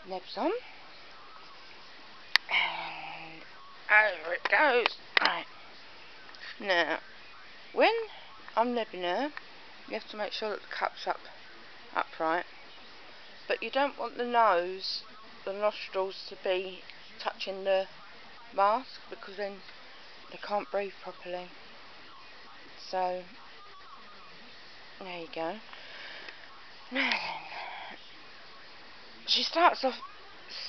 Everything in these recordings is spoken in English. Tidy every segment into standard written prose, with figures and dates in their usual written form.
Nebs on. And over it goes. Right. Now, when I'm nebbing her, you have to make sure that the cup's upright. But you don't want the nose, the nostrils to be touching the mask, because then they can't breathe properly. So, there you go. Now then, she starts off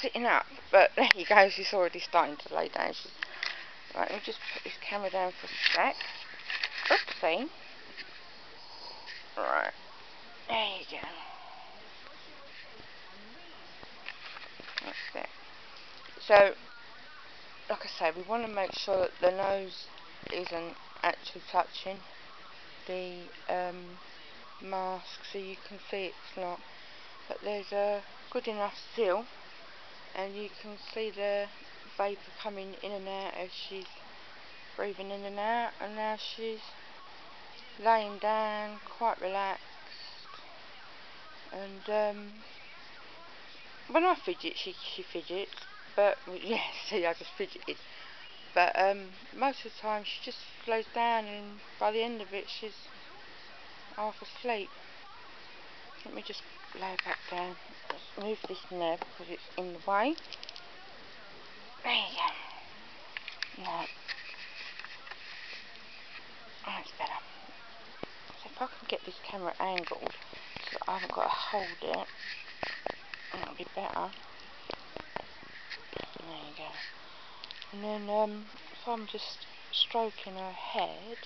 sitting up, but there you go, she's already starting to lay down. Right, let me just put this camera down for a sec. Oopsie. Right, there you go. That's it. So, like I say, we want to make sure that the nose isn't actually touching the mask, so you can see it's not. But there's a good enough seal, and you can see the vapour coming in and out as she's breathing in and out. And now she's laying down, quite relaxed. And when I fidget, she fidgets. But yeah, see, I just fidgeted. But most of the time she just lays down, and by the end of it she's half asleep. Let me just lay her back down. Let's move this neb because it's in the way. There you go. Now, that's better. So if I can get this camera angled so I haven't got to hold it, that'll be better. There you go. And then if I'm just stroking her head,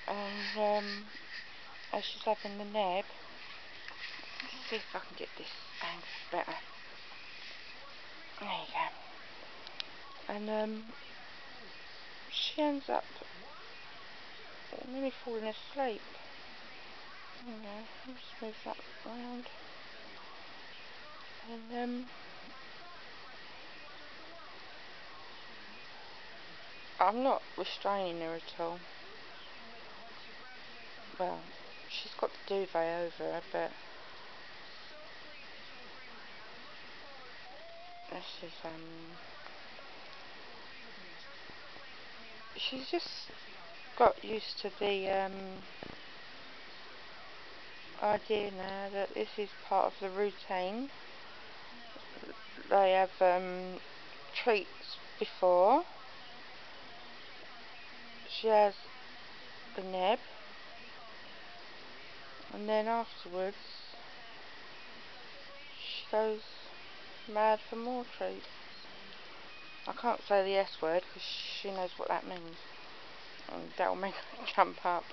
and as she's having the neb, let's see if I can get this angled better. There you go. And she ends up nearly falling asleep. Let's move that round. And I'm not restraining her at all. Well, she's got the duvet over her, but this is she's just got used to the idea now that this is part of the routine. They have treats before. She has the neb, and then afterwards she goes mad for more treats. I can't say the S word because she knows what that means, and that will make her jump up.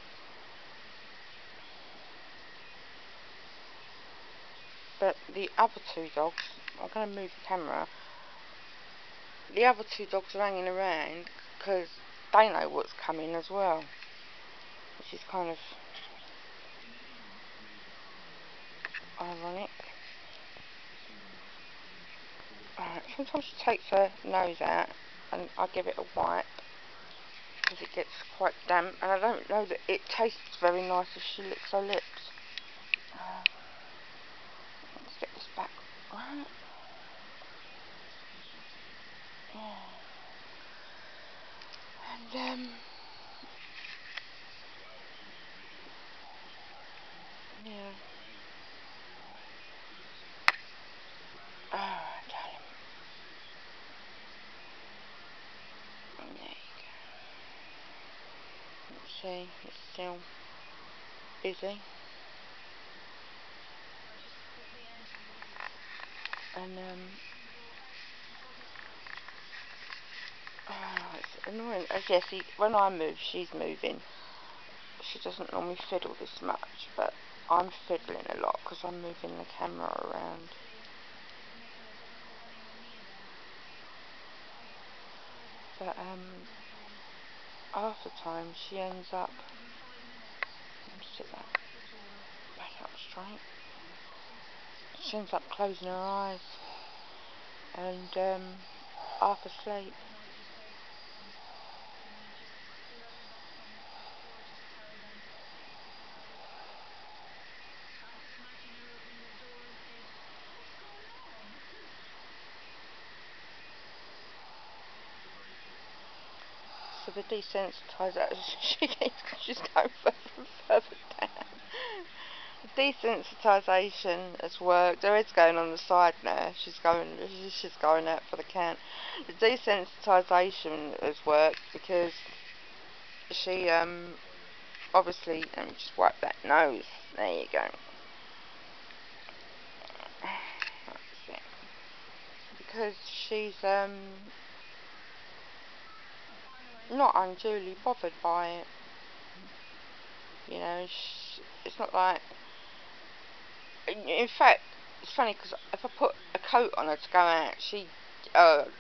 But the other two dogs, I'm going to move the camera. The other two dogs are hanging around because they know what's coming as well, which is kind of ironic. Right, sometimes she takes her nose out and I give it a wipe because it gets quite damp, and I don't know that it tastes very nice as she licks her lips. Let's get this back right. Yeah. And yeah. Alright, darling. And there you go. Let's see, it's still busy. And it's annoying. As you see, when I move, she's moving. She doesn't normally fiddle this much, but I'm fiddling a lot because I'm moving the camera around. But half the time she ends up, sit that back up straight. She ends up closing her eyes and half asleep. the desensitisation, she's going further and further down. The desensitisation has worked. Her head's going on the side now. She's going out for the count. The desensitisation has worked because she obviously, let me just wipe that nose. There you go. That's it. Because she's not unduly bothered by it. You know, it's not like. In fact, it's funny because if I put a coat on her to go out,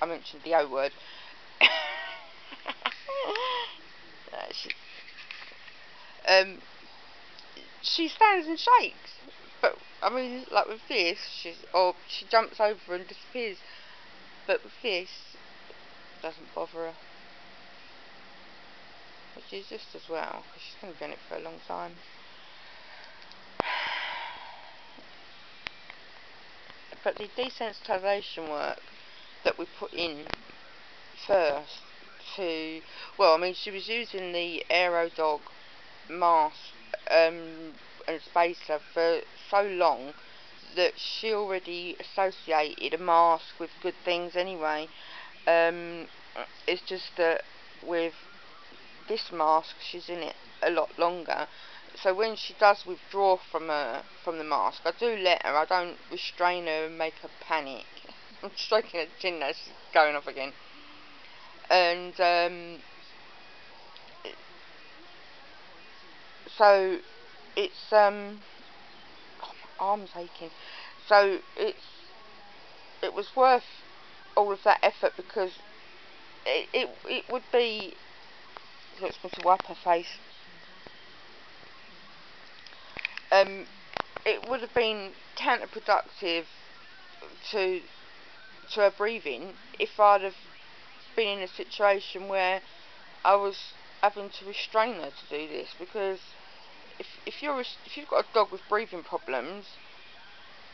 I mentioned the O word. She stands and shakes. But I mean, like with this, she jumps over and disappears. But with this, it doesn't bother her. Which is just as well, because she's going to be on it for a long time. But the desensitisation work that we put in first well, I mean, she was using the Aerodog mask and spacer for so long that she already associated a mask with good things anyway. It's just that with this mask, she's in it a lot longer. So when she does withdraw from the mask, I do let her. I don't restrain her and make her panic. I'm stroking her chin now, she's going off again. And so it's oh, my arm's aching. So it was worth all of that effort because it would be. Looks me to wipe her face. It would have been counterproductive to her breathing if I'd have been in a situation where I was having to restrain her to do this, because if you've got a dog with breathing problems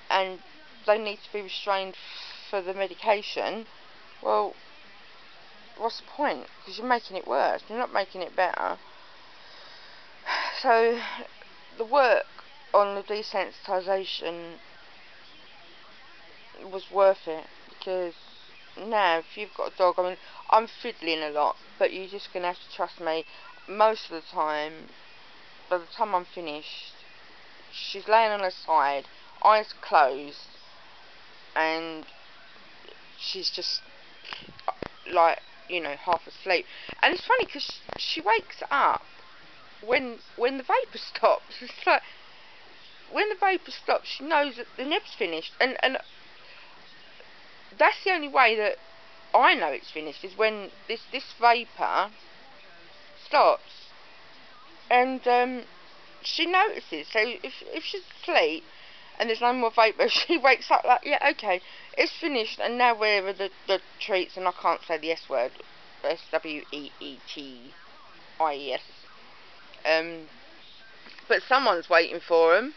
and they need to be restrained for the medication, well, what's the point? Because you're making it worse, you're not making it better. So the work on the desensitisation was worth it, because now if you've got a dog, I mean, I'm fiddling a lot, but you're just going to have to trust me. Most of the time, by the time I'm finished, she's laying on her side, eyes closed, and she's just like, you know, half asleep. And it's funny because she wakes up when the vapour stops. It's like, when the vapour stops, she knows that the neb's finished, and that's the only way that I know it's finished, is when this vapour stops. And she notices. So if she's asleep and there's no more vapour, she wakes up like, yeah, okay, it's finished, and now where are the treats? And I can't say the S word, SWEETIES. But someone's waiting for them.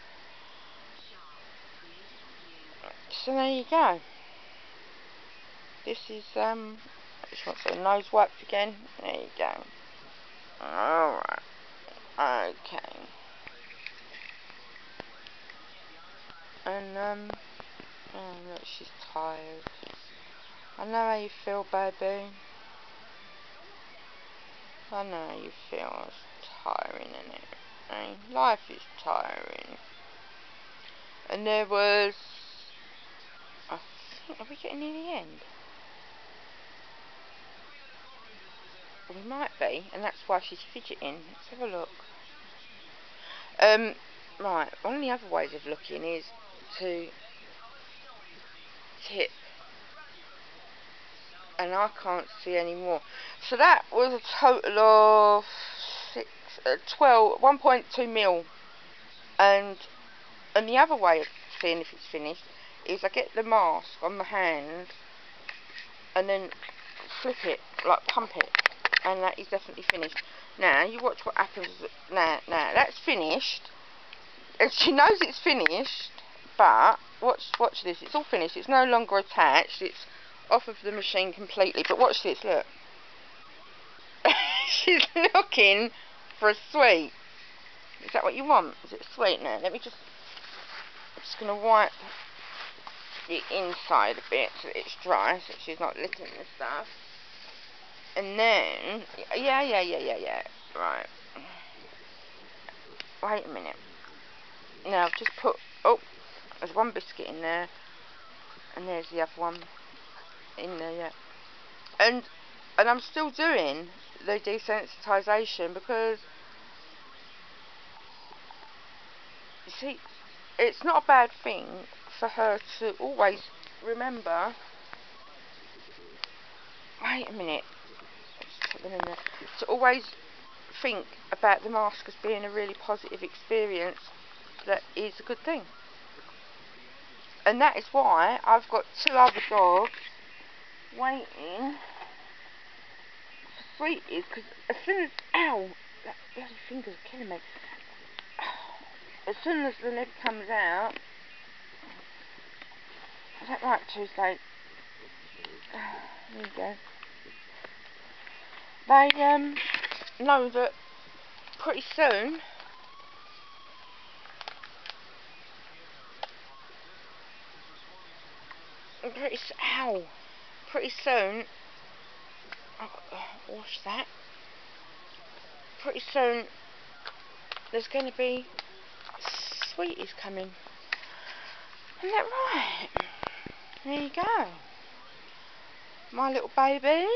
So there you go. This is I just want some nose wipes again. There you go. Alright. Okay. And oh look, she's tired. I know how you feel, baby. I know how you feel. It's tiring, isn't it? Eh? Life is tiring. And there was, I think, are we getting near the end? We might be, and that's why she's fidgeting. Let's have a look. Right, one of the other ways of looking is to tip, and I can't see any more. So that was a total of 1.2 mil. And the other way of seeing if it's finished is I get the mask on my hand and then flip it, like pump it, and that is definitely finished. Now you watch what happens. Now that's finished, and she knows it's finished. But watch this. It's all finished. It's no longer attached. It's off of the machine completely. But watch this. Look. She's looking for a sweet. Is that what you want? Is it a sweet now? I'm just going to wipe the inside a bit so that it's dry, so she's not licking the stuff. And then, yeah. Right. Wait a minute. Now I've just put, oh, there's one biscuit in there, and there's the other one in there, yeah. And I'm still doing the desensitisation because, you see, it's not a bad thing for her to always remember. Wait a minute. Let's put them in there. To always think about the mask as being a really positive experience that is a good thing. And that is why I've got 2 other dogs waiting for sweeties, because as soon as, ow, that bloody finger's killing me. As soon as the nib comes out, is that right, Tuesday? There you go. They know that pretty soon pretty soon I've got to wash that. Pretty soon there's going to be sweeties coming. Isn't that right? There you go. My little baby.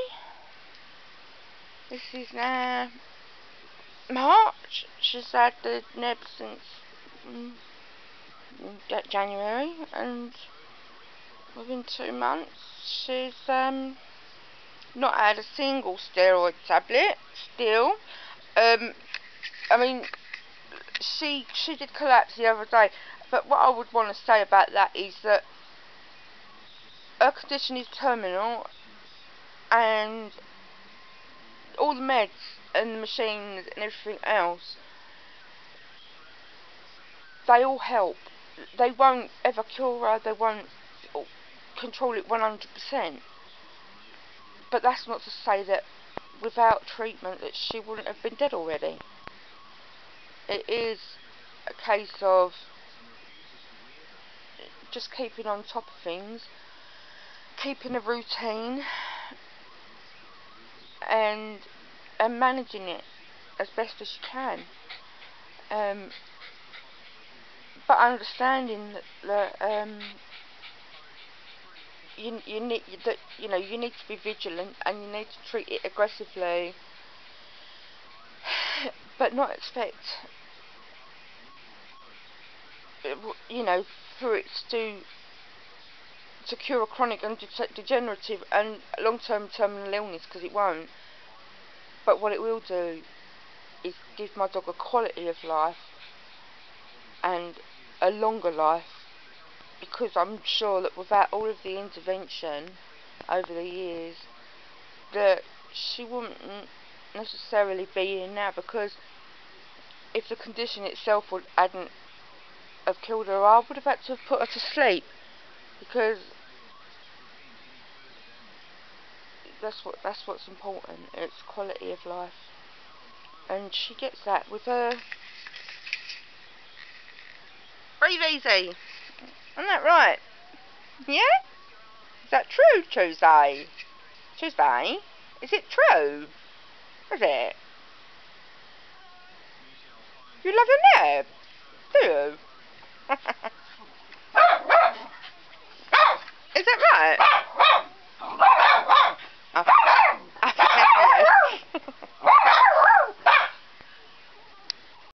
This is now March. She's had the neb since January, and within 2 months she's not had a single steroid tablet still. I mean, she did collapse the other day, but what I would want to say about that is that her condition is terminal, and all the meds and the machines and everything else, they all help. They won't ever cure her, they won't control it 100%, but that's not to say that without treatment that she wouldn't have been dead already. It is a case of just keeping on top of things, keeping a routine, and managing it as best as you can, but understanding that you need to be vigilant, and you need to treat it aggressively, but not expect for it to cure a chronic and degenerative and long-term terminal illness, because it won't. But what it will do is give my dog a quality of life and a longer life, because I'm sure that without all of the intervention over the years, that she wouldn't necessarily be here now, because if the condition itself hadn't have killed her, I would have had to have put her to sleep, because that's what's important. It's quality of life, and she gets that with her. Breathe easy. Isn't that right? Yeah? Is that true, Tuesday? Tuesday? Is it true? Is it? You love your neb? Do you? Is that right?